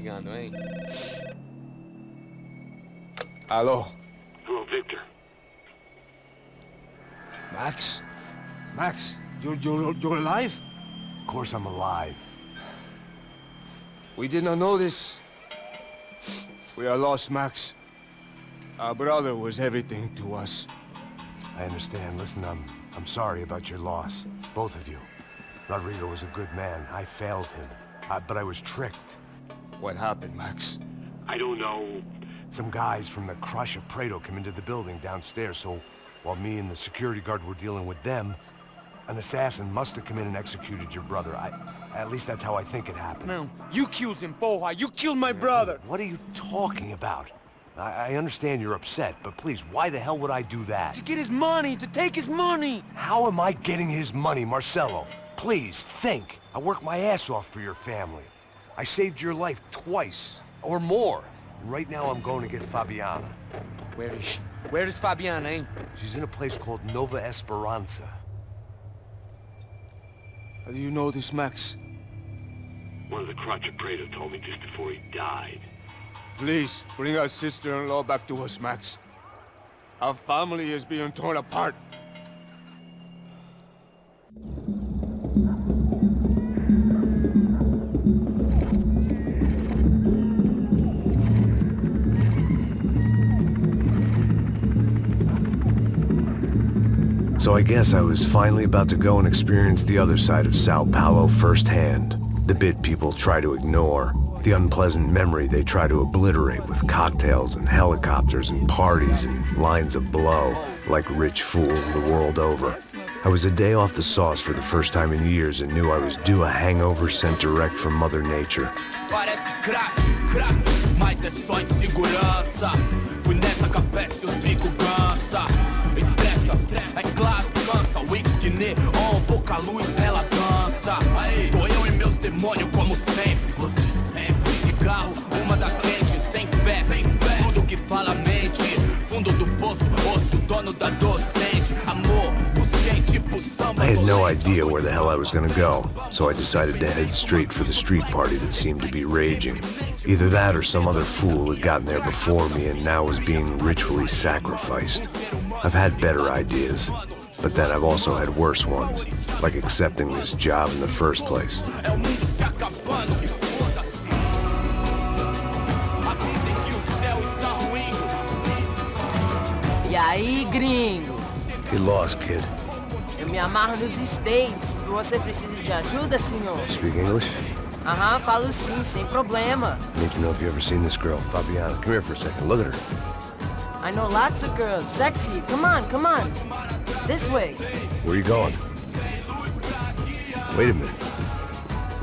ligando, hein? Alô? Hello, Victor. Max? Max, you're alive? Of course I'm alive. We did not know this. We are lost, Max. Our brother was everything to us. I understand. Listen, I'm sorry about your loss. Both of you. Rodrigo was a good man. I failed him. But I was tricked. What happened, Max? I don't know. Some guys from the Crush of Prado came into the building downstairs, so while me and the security guard were dealing with them, an assassin must have come in and executed your brother. At least that's how I think it happened. No, you killed him, porra! You killed my brother! What are you talking about? I understand you're upset, but please, why the hell would I do that? To get his money, to take his money! How am I getting his money, Marcelo? Please, think. I worked my ass off for your family. I saved your life twice, or more. Right now I'm going to get Fabiana. Where is she? Where is Fabiana, eh? She's in a place called Nova Esperanza. How do you know this, Max? One of the Crotch of Prado told me just before he died. Please, bring our sister-in-law back to us, Max. Our family is being torn apart. So I guess I was finally about to go and experience the other side of Sao Paulo firsthand. The bit people try to ignore. The unpleasant memory they try to obliterate with cocktails and helicopters and parties and lines of blow, like rich fools the world over. I was a day off the sauce for the first time in years and knew I was due a hangover sent direct from Mother Nature. Parece crack, mas é só insegurança. Fui nessa capete, os bico cansa. Estressa, é claro, cansa. Whisky neon, pouca luz, ela dança. Tô eu e meus demônios como sempre. Gosto de sempre. Cigarro, uma das lentes, sem fé. Tudo que fala mente. Fundo do poço, osso, dono da docente. Amor, busquei tipo samba. I had no idea where the hell I was gonna go, so I decided to head straight for the street party that seemed to be raging. Either that or some other fool had gotten there before me and now was being ritually sacrificed. I've had better ideas, but then I've also had worse ones, like accepting this job in the first place. E aí, gringo? Get lost, kid. Eu me amarro nos States. Você precisa de ajuda, senhor? Speak English? Aham, falo sim, sem problema. I need to know if you've ever seen this girl, Fabiana. Come here for a second. Look at her. I know lots of girls. Sexy. Come on, come on. This way. Where are you going? Wait a minute.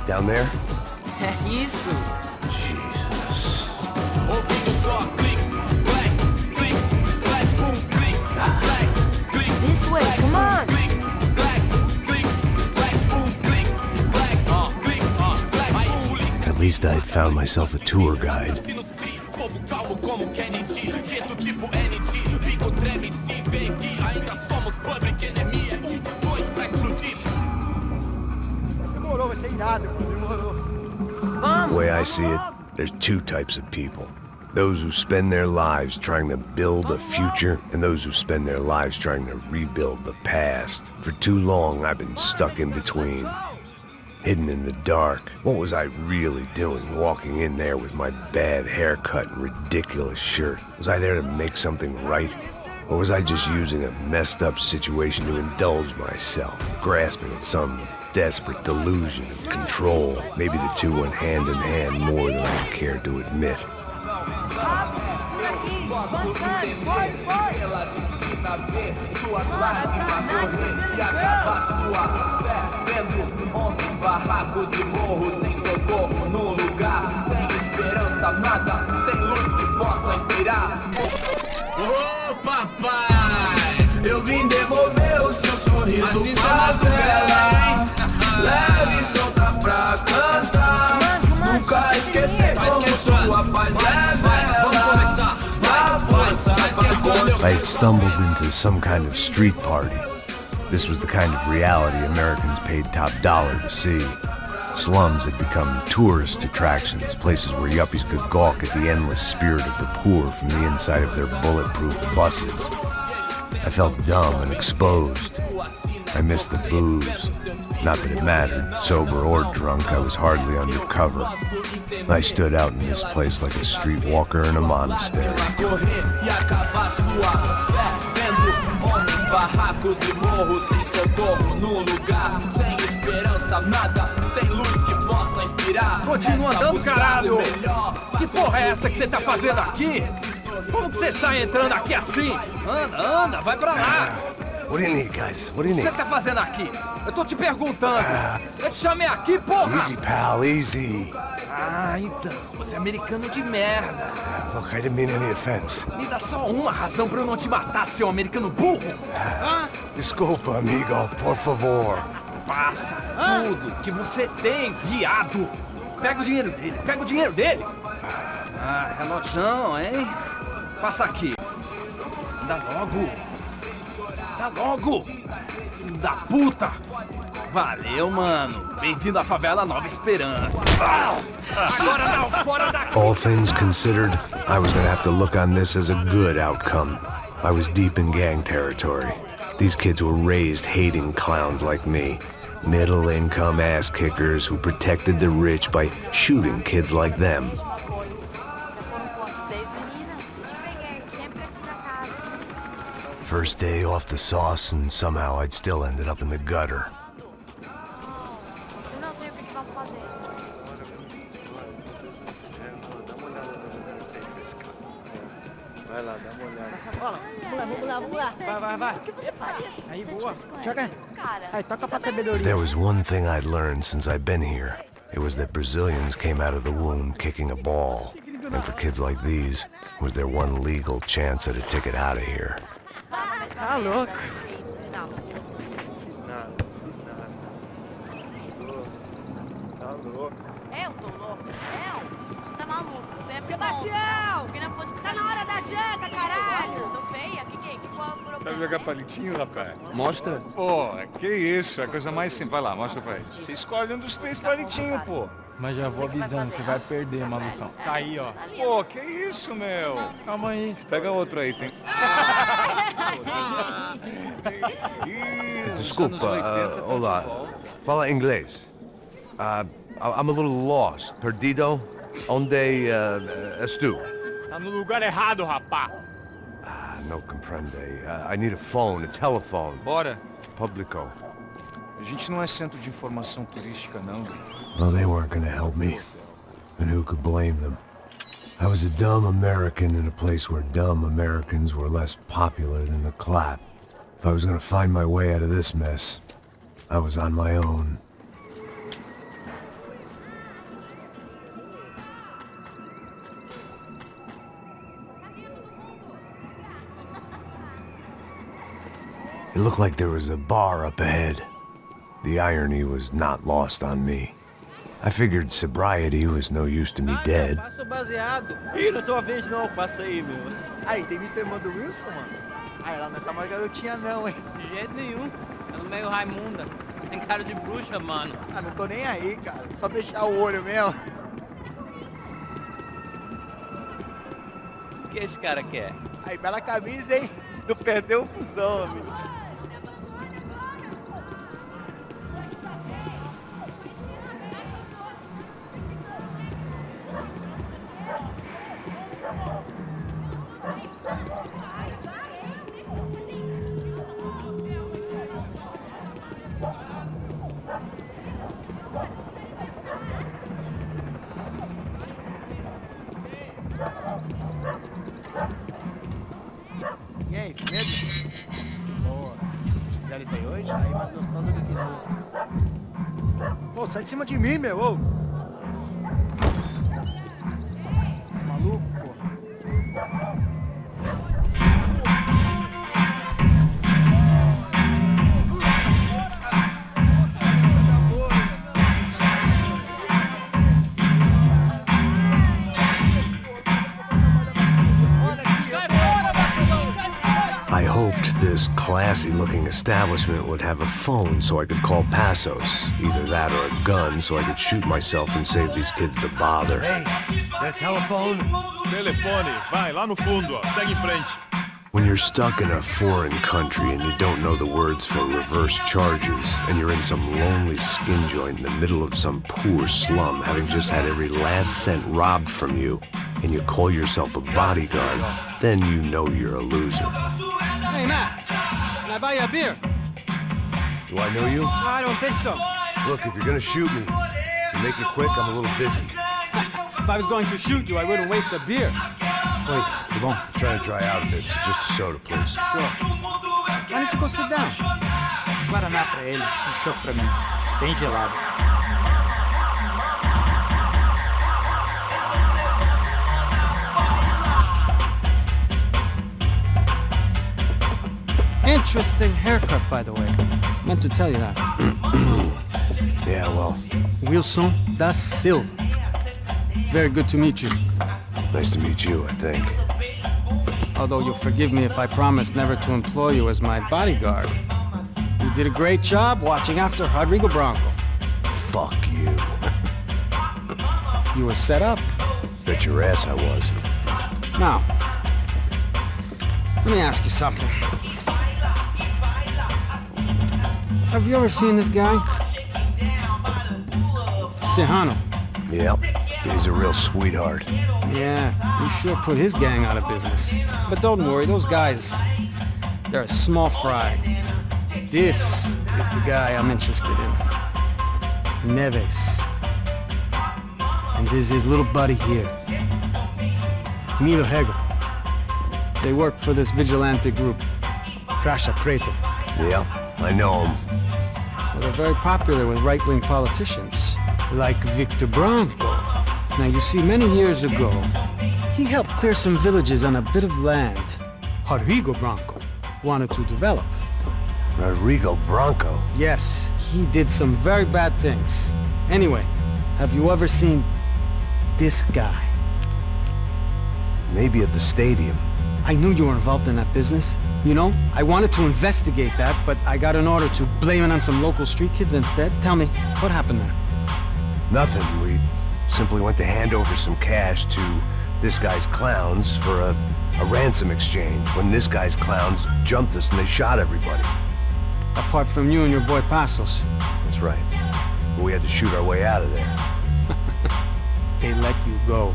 Down there? Isso. Jesus. This way, come on. At least I had found myself a tour guide. The way I see it, there's two types of people. Those who spend their lives trying to build a future, and those who spend their lives trying to rebuild the past. For too long, I've been stuck in between. Hidden in the dark. What was I really doing walking in there with my bad haircut and ridiculous shirt? Was I there to make something right? Or was I just using a messed up situation to indulge myself, grasping at some desperate delusion of control? Maybe the two went hand in hand more than I cared to admit. Barracos e morros sem socorro no lugar, sem esperança, nada, sem luz que possa inspirar. Ô papai, eu vim devolver o seu sorriso favela. Leve e solta pra cantar, nunca esquecer como sua paz é bela. Na força I had stumbled into some kind of street party. This was the kind of reality Americans paid top dollar to see. Slums had become tourist attractions, places where yuppies could gawk at the endless spirit of the poor from the inside of their bulletproof buses. I felt dumb and exposed. I missed the booze. Not that it mattered. Sober or drunk, I was hardly undercover. I stood out in this place like a streetwalker in a monastery. Barracos e morros sem socorro num lugar sem esperança, nada, sem luz que possa inspirar. Continua andando, caralho! Que porra é essa que você tá fazendo aqui? Como que você sai entrando aqui assim? Anda, vai pra lá! What do you need, guys? What do you O que need? você tá fazendo aqui? Eu tô te perguntando. Eu te chamei aqui, porra! Easy, pal, easy. Ah, então, você é americano de merda. Look, I didn't mean any offense. Me dá só uma razão pra eu não te matar, seu americano burro. Desculpa, amigo, por favor. Passa tudo que você tem, viado. Pega o dinheiro dele, Ah, relojão, hein? Passa aqui. Dá logo. Filho da puta. Valeu, mano. Bem-vindo à favela Nova Esperança. Agora não, fora daqui. All things considered, I was gonna have to look on this as a good outcome. I was deep in gang territory. These kids were raised hating clowns like me. Middle-income ass-kickers who protected the rich by shooting kids like them. First day off the sauce, and somehow I'd still ended up in the gutter. Vai lá, dá uma olhada. Vamos lá. Vai. O que você faria se Aí, você boa. tivesse com Joga. ele? Cara, Aí, toca pra If sabedoria. there was one thing I'd learned since I've been here, it was that Brazilians came out of the womb kicking a ball. And for kids like these, was their one legal chance at a ticket out of here. Tá louco. Tá louco. eu tô louco. Você tá maluco. Sempre Sebastião! Porque não pode ficar na hora da janta, caralho! Tô feia? Que problema? Sabe jogar palitinho, rapaz? Mostra. Pô, que isso, é a coisa mais simples. Vai lá, mostra pra ele. Você escolhe um dos 3 palitinhos, pô. Mas já vou avisando, você vai perder, malucão. Tá aí, ó. Pô, que isso, meu? Calma aí. Pega outro aí, tem. Desculpa, olá. Fala inglês. I'm a little lost. Perdido? Onde estou? Tá no lugar errado, rapá. No comprende. I need a phone, a telephone. Bora. Publico. A gente não é centro de informação turística, não. Well, they weren't gonna help me. And who could blame them? I was a dumb American in a place where dumb Americans were less popular than the clap. If I was gonna find my way out of this mess, I was on my own. It looked like there was a bar up ahead. The irony was not lost on me. I figured sobriety was no use to me dead. Passa o baseado. Ih, não tô a vez não, passa aí, meu. Aí, tem visto a irmã do Wilson, mano? Ah, ela não é mais garotinha não, hein? De jeito nenhum. Ela é meio Raimunda. Tem cara de bruxa, mano. Ah, não tô nem aí, cara. Só fechar o olho mesmo. O que esse cara quer? Aí, bela camisa, hein? Não perdeu o fusão, amigo. E aí, medo? Boa. Gisele tem hoje? Aí mais gostosa do que tu. Pô, sai de cima de mim, meu. Ô. Maluco, pô. I hoped this this classy-looking establishment would have a phone so I could call Passos. Either that or a gun so I could shoot myself and save these kids the bother. Hey, that telephone? Telefone, vai, lá no fundo, ó. Segue em frente. When you're stuck in a foreign country and you don't know the words for reverse charges, and you're in some lonely skin joint in the middle of some poor slum, having just had every last cent robbed from you, and you call yourself a bodyguard, then you know you're a loser. Hey, Matt, can I buy you a beer? Do I know you? I don't think so. Look, if you're gonna shoot me, make it quick, I'm a little busy. If I was going to shoot you, I wouldn't waste a beer. Wait, come on. I'm trying to dry out a bit, so just a soda, please. Sure. Why don't you go sit down? Guaraná pra ele, chopp pra mim. Bem gelado. Interesting haircut, by the way. Meant to tell you that. Yeah, well. Wilson da Silva. Very good to meet you. Nice to meet you, I think. Although you'll forgive me if I promise never to employ you as my bodyguard. You did a great job watching after Rodrigo Branco. Fuck you. You were set up. Bet your ass I was. Now, let me ask you something. Have you ever seen this guy? Serrano. Yep. He's a real sweetheart. Yeah, you sure put his gang out of business. But don't worry, those guys, they're a small fry. This is the guy I'm interested in. Neves. And this is his little buddy here. Milo Hegel. They work for this vigilante group, Crasha Preto. Yeah, I know him. Well, they're very popular with right-wing politicians, like Victor Branco. Now, you see, many years ago, he helped clear some villages on a bit of land Rodrigo Branco wanted to develop. Rodrigo Branco? Yes, he did some very bad things. Anyway, have you ever seen this guy? Maybe at the stadium. I knew you were involved in that business. You know, I wanted to investigate that, but I got an order to blame it on some local street kids instead. Tell me, what happened there? Nothing. We simply went to hand over some cash to this guy's clowns for a ransom exchange when this guy's clowns jumped us and they shot everybody. Apart from you and your boy Passos. That's right. But we had to shoot our way out of there. They let you go.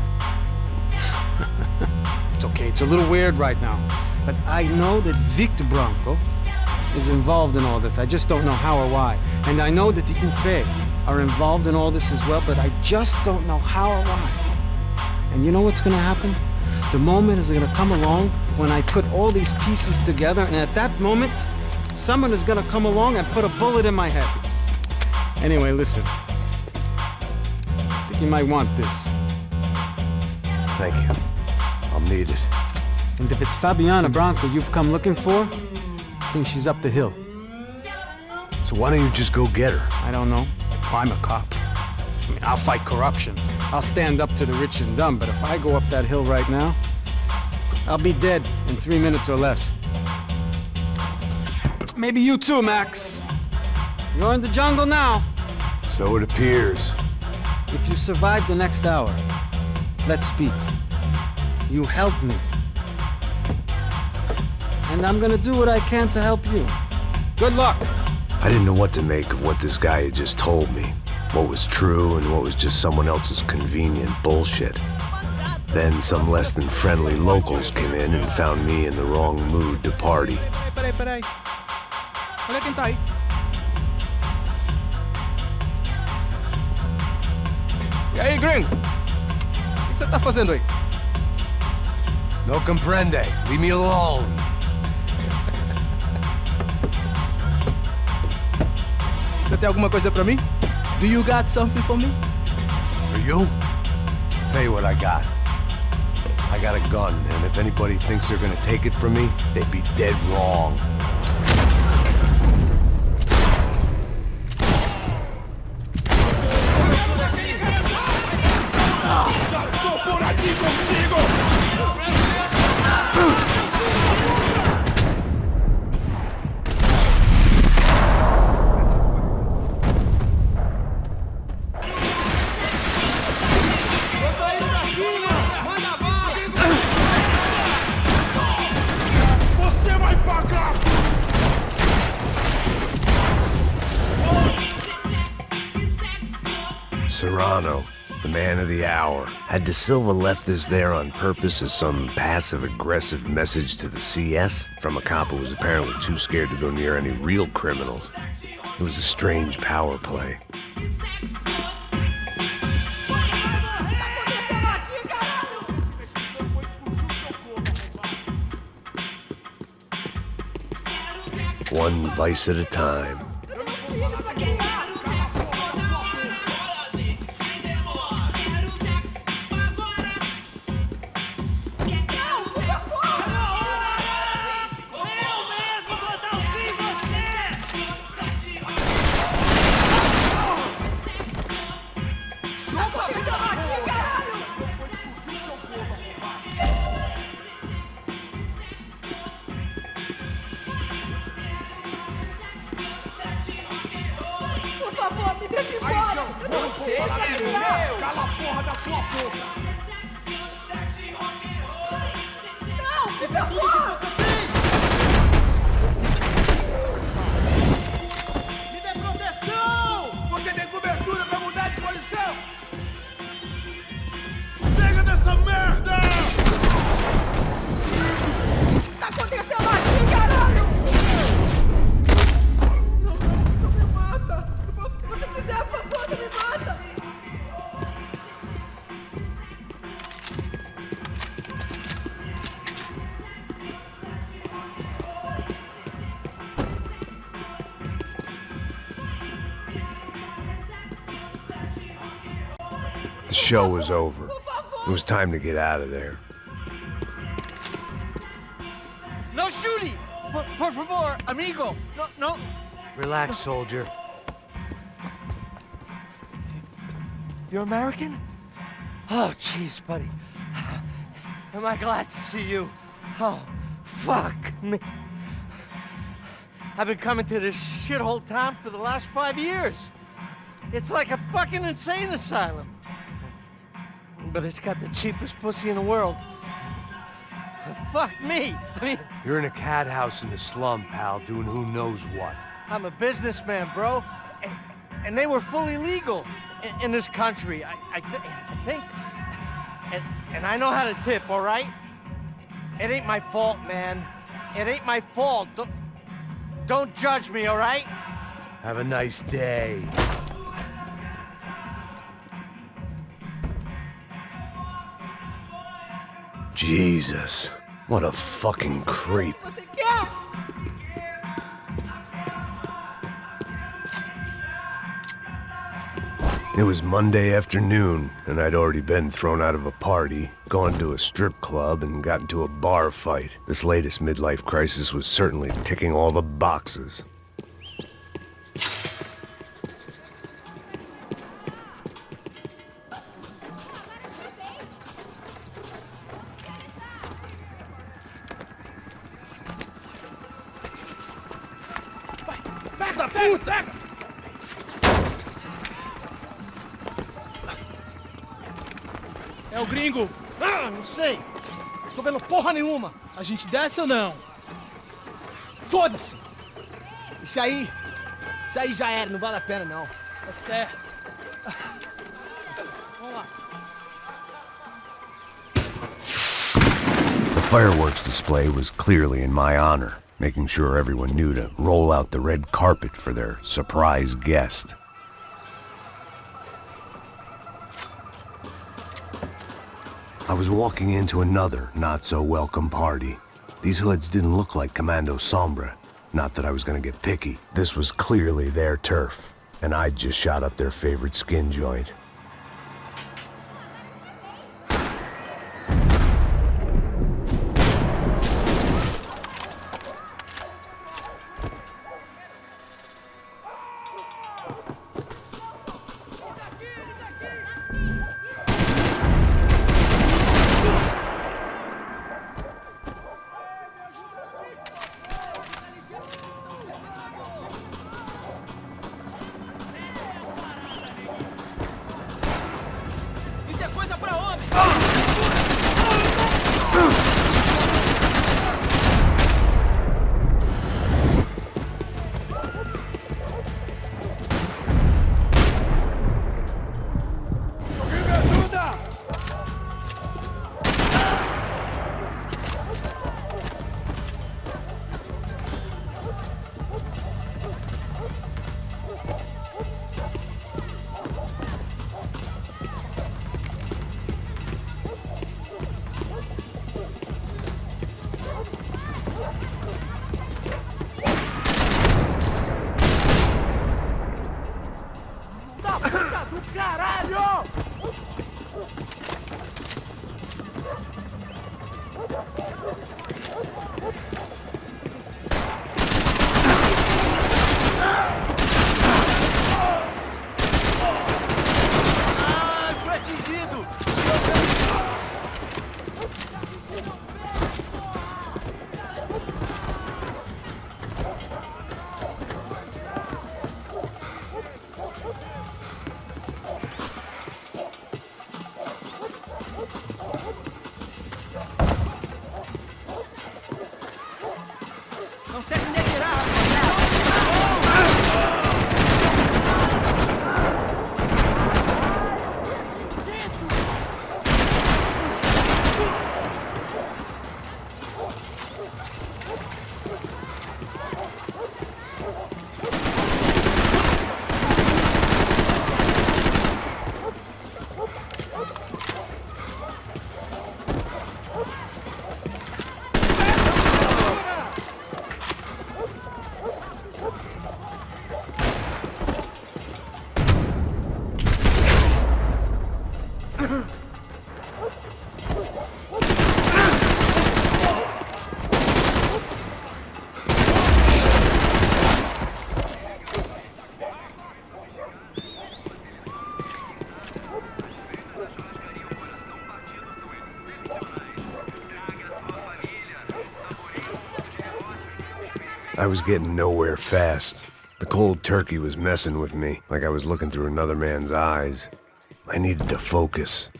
It's okay, it's a little weird right now. But I know that Victor Branco is involved in all this. I just don't know how or why. And I know that the UFE are involved in all this as well, but I just don't know how or why. And you know what's gonna happen? The moment is gonna come along when I put all these pieces together, and at that moment, someone is gonna come along and put a bullet in my head. Anyway, listen. I think you might want this. Thank you. I'll need it. And if it's Fabiana Branco you've come looking for, I think she's up the hill. So why don't you just go get her? I don't know. I'm a cop. I mean, I'll fight corruption. I'll stand up to the rich and dumb, but if I go up that hill right now, I'll be dead in 3 minutes or less. Maybe you too, Max. You're in the jungle now. So it appears. If you survive the next hour, let's speak. You helped me. And I'm gonna do what I can to help you. Good luck. I didn't know what to make of what this guy had just told me. What was true and what was just someone else's convenient bullshit. Then some less than friendly locals came in and found me in the wrong mood to party. Peraí. Olha quem tá aí. E aí, gringo? O que você tá fazendo aí? No comprende. Leave me alone. Você tem alguma coisa pra mim? Do you got something for me? For you? Tell you what I got. I got a gun, and if anybody thinks they're gonna take it from me, they'd be dead wrong. Serrano, the man of the hour. Had De Silva left this there on purpose as some passive-aggressive message to the CS from a cop who was apparently too scared to go near any real criminals? It was a strange power play. One vice at a time. The show was over. It was time to get out of there. No shooting! Por favor, amigo! No. Relax, soldier. You're American? Oh, jeez, buddy. Am I glad to see you? Oh, fuck me. I've been coming to this shithole town for the last 5 years. It's like a fucking insane asylum. But it's got the cheapest pussy in the world. Fuck me. I mean... You're in a cat house in the slum, pal, doing who knows what. I'm a businessman, bro. And they were fully legal in this country, I think. And I know how to tip, all right? It ain't my fault, man. It ain't my fault. Don't judge me, all right? Have a nice day. Jesus, what a fucking creep. It was Monday afternoon, and I'd already been thrown out of a party, gone to a strip club, and got into a bar fight. This latest midlife crisis was certainly ticking all the boxes. Merda, puta! É o gringo. Ah, não sei. Tô vendo porra nenhuma. A gente desce ou não? Foda-se. Isso aí já era, não vale a pena não. Tá certo. Vamos lá. The fireworks display was clearly in my honor, making sure everyone knew to roll out the red carpet for their surprise guest. I was walking into another not-so-welcome party. These hoods didn't look like Commando Sombra. Not that I was gonna get picky. This was clearly their turf, and I'd just shot up their favorite skin joint. I was getting nowhere fast. The cold turkey was messing with me, like I was looking through another man's eyes. I needed to focus.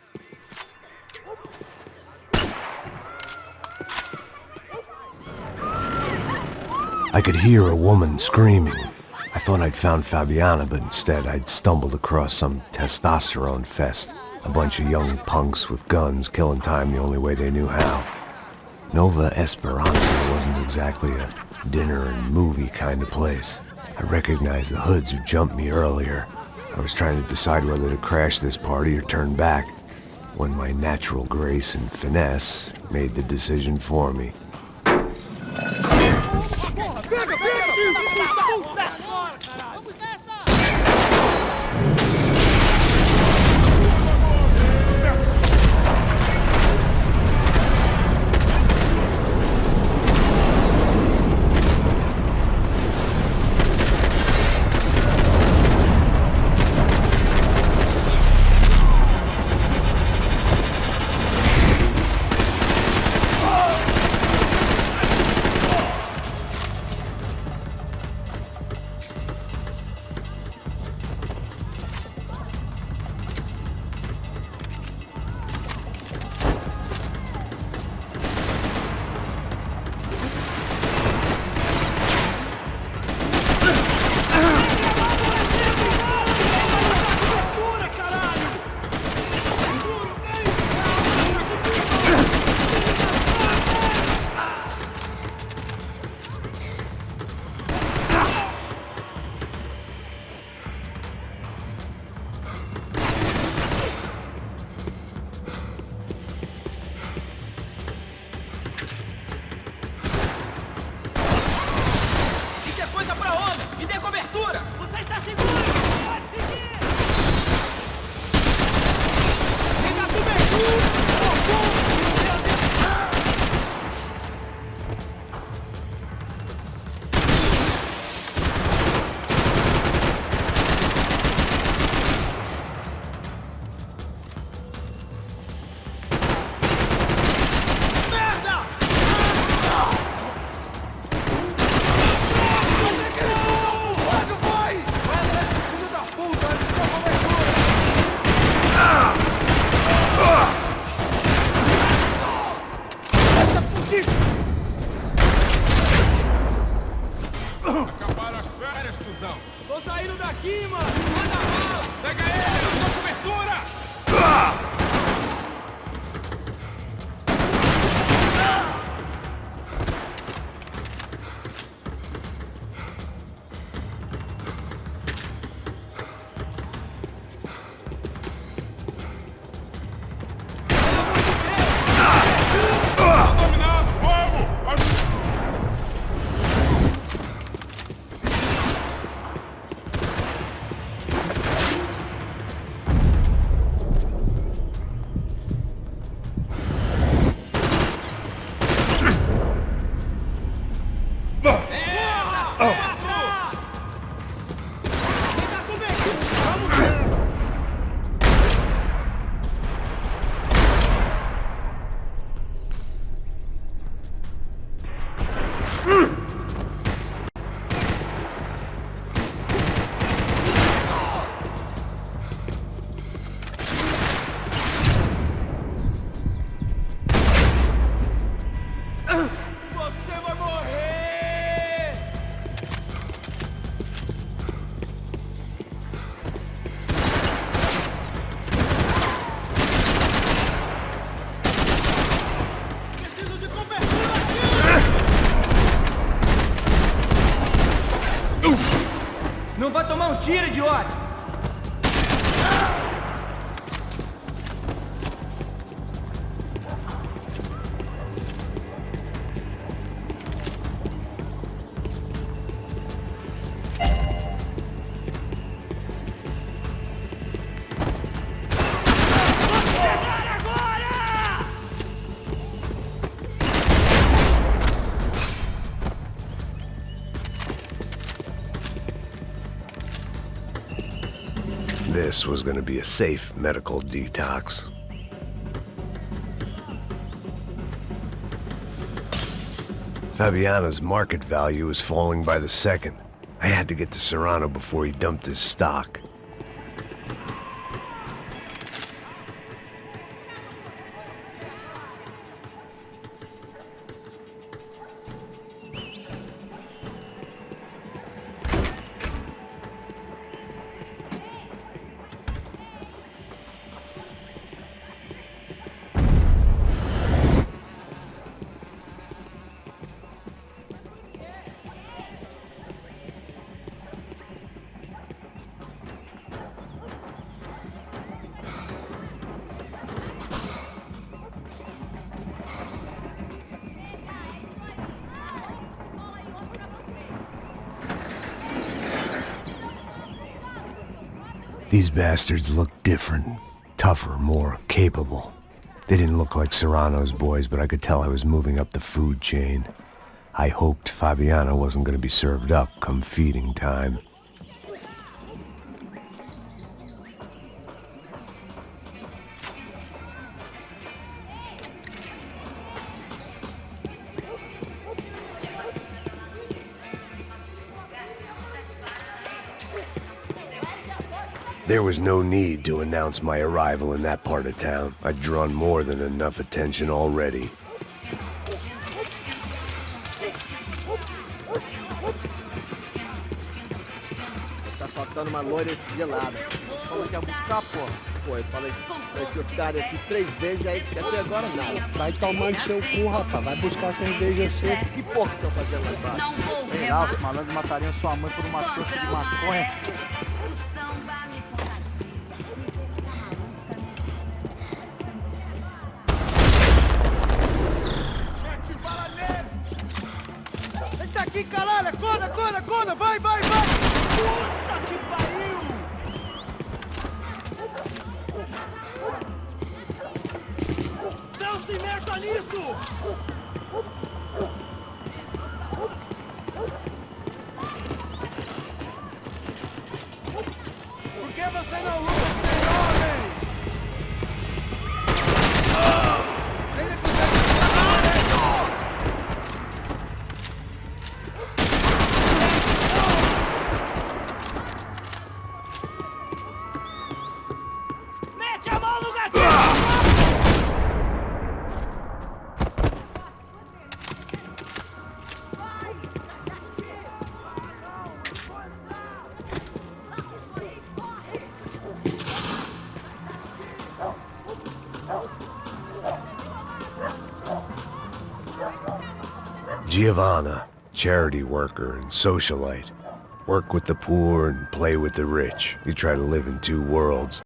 I could hear a woman screaming. I thought I'd found Fabiana, but instead I'd stumbled across some testosterone fest. A bunch of young punks with guns killing time the only way they knew how. Nova Esperanza wasn't exactly a dinner and movie kind of place. I recognized the hoods who jumped me earlier. I was trying to decide whether to crash this party or turn back, when my natural grace and finesse made the decision for me. Tira, idiota! This was going to be a safe medical detox. Fabiano's market value was falling by the second. I had to get to Serrano before he dumped his stock. These bastards looked different, tougher, more capable. They didn't look like Serrano's boys, but I could tell I was moving up the food chain. I hoped Fabiano wasn't going to be served up come feeding time. There was no need to announce my arrival in that part of town. I'd drawn more than enough attention already. Tá faltando uma loira gelada. Falou que ia buscar, pô. Pô, eu falei pra esse otário aqui 3 vezes, aí até agora nada. Vai tomando seu cu, rapaz. Vai buscar cerveja você. Que porra que estão fazendo lá embaixo? Sei lá, os malandros matariam sua mãe por uma trouxa de maconha. Eita aqui, caralho! Acorda, acorda, acorda! Vai, vai, vai! Puta que pariu! Não se meta nisso! Por que você não luta que nem homem? Você ainda consegue falar, né? Mete a mão no gatilho! Giovanna, charity worker and socialite. Work with the poor and play with the rich. You try to live in 2 worlds.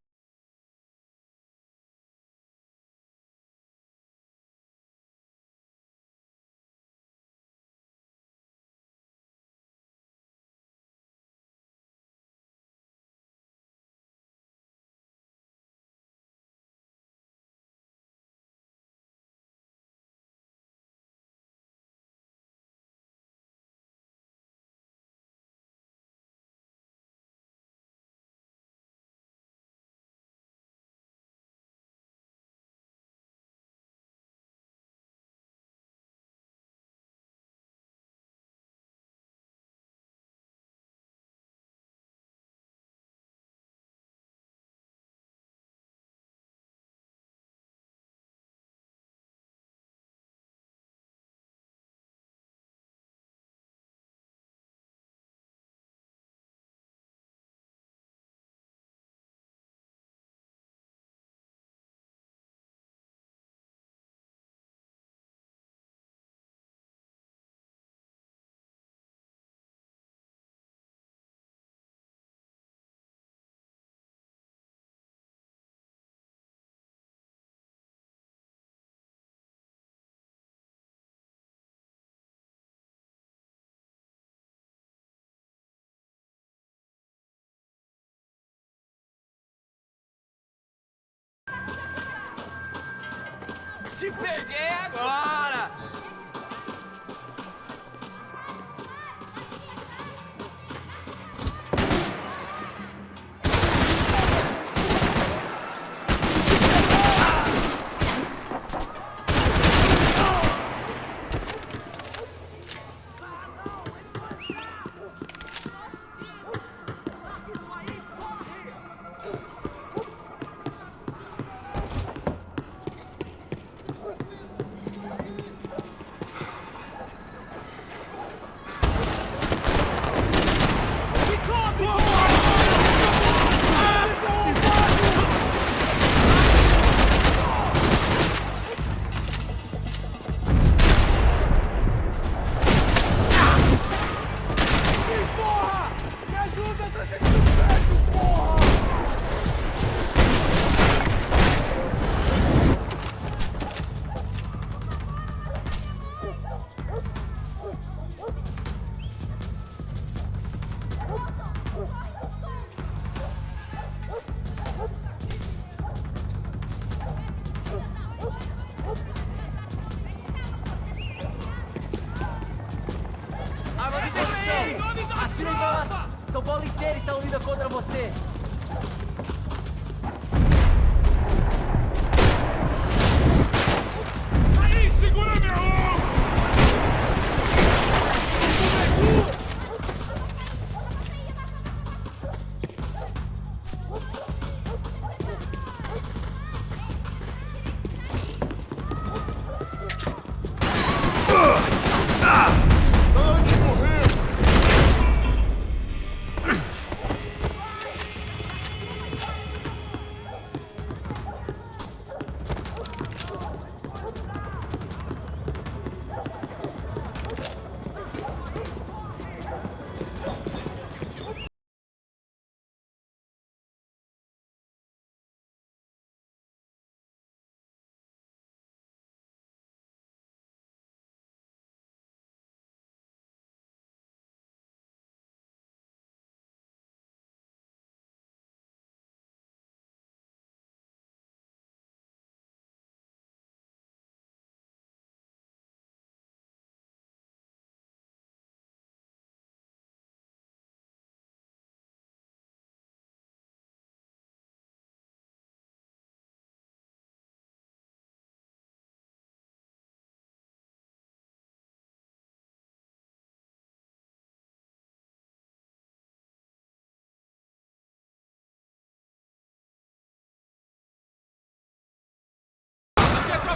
Te peguei agora! estão indo contra você. Aí, segura meu ombro!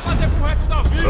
Fazer pro resto da vida!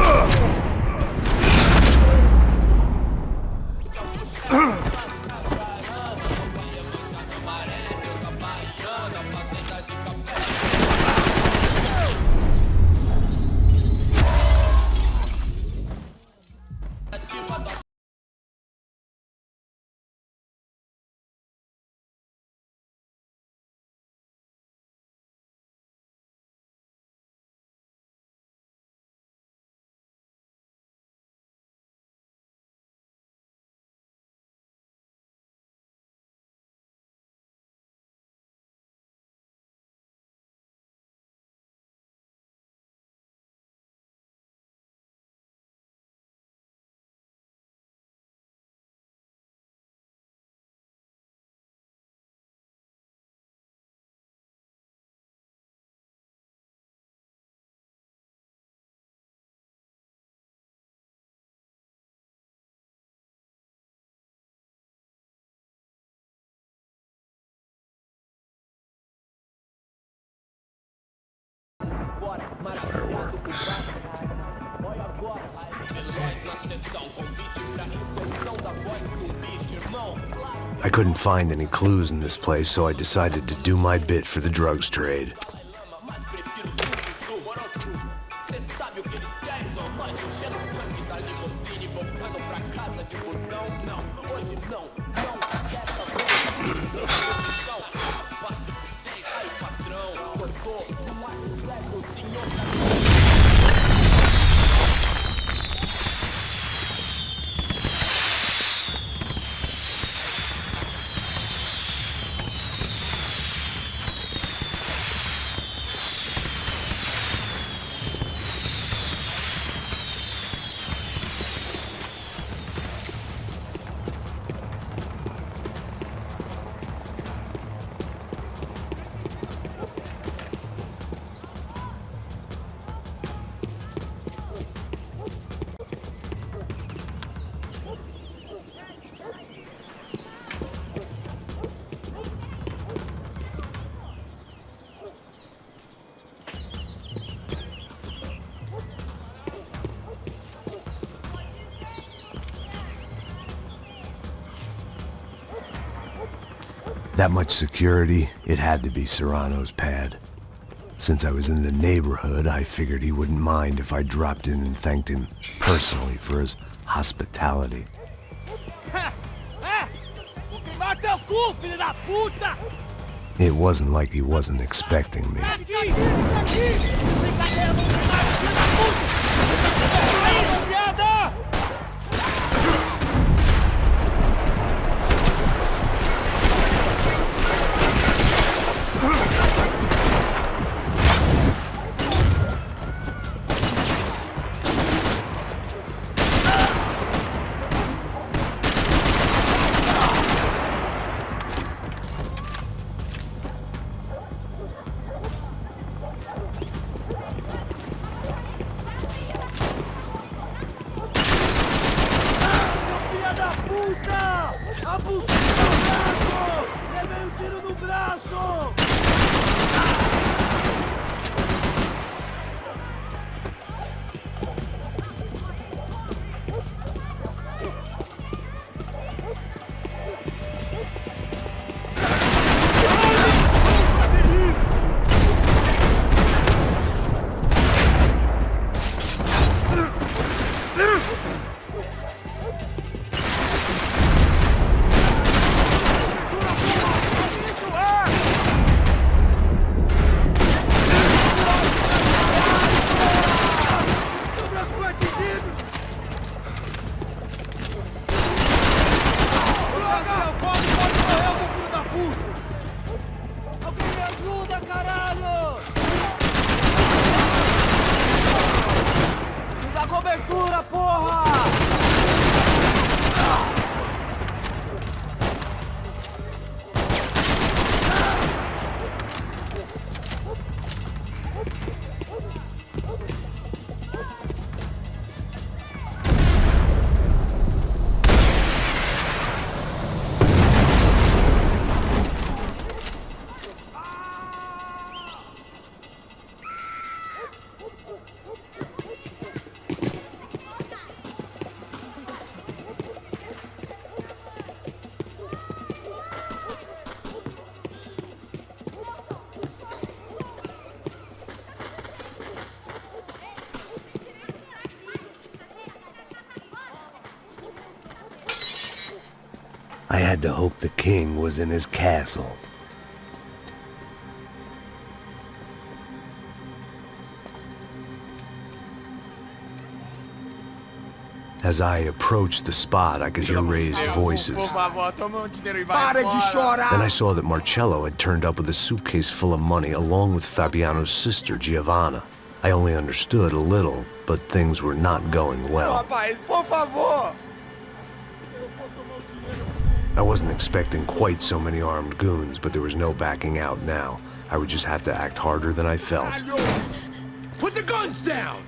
Maravilhado com olha agora, veloz na sessão, convite pra inserção da voz do beat, irmão. I couldn't find any clues in this place, so I decided to do my bit for the drugs trade. That much security, it had to be Serrano's pad. Since I was in the neighborhood, I figured he wouldn't mind if I dropped in and thanked him personally for his hospitality. It wasn't like he wasn't expecting me. no braço! I had to hope the king was in his castle. As I approached the spot, I could hear raised voices. Then I saw that Marcello had turned up with a suitcase full of money along with Fabiano's sister, Giovanna. I only understood a little, but things were not going well. I wasn't expecting quite so many armed goons, but there was no backing out now. I would just have to act harder than I felt. Put the guns down!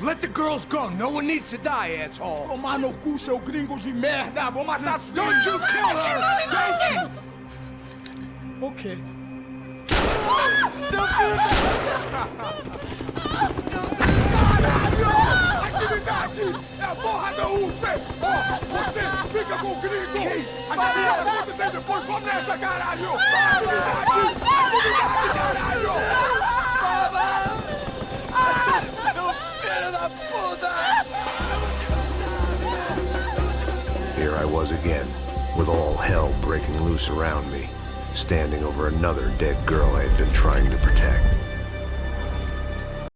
Let the girls go. No one needs to die, asshole. Tomar no cu, seu gringo de merda. Vou matar. Don't you kill her! Don't you? Okay. Caralho! Atividade! É a porra da UF! Ó, você fica com o gringo! A gente dá conta dele depois, vamos nessa, caralho! Atividade! Atividade, caralho! Seu filho da puta! Here I was again, with all hell breaking loose around me, standing over another dead girl I had been trying to protect.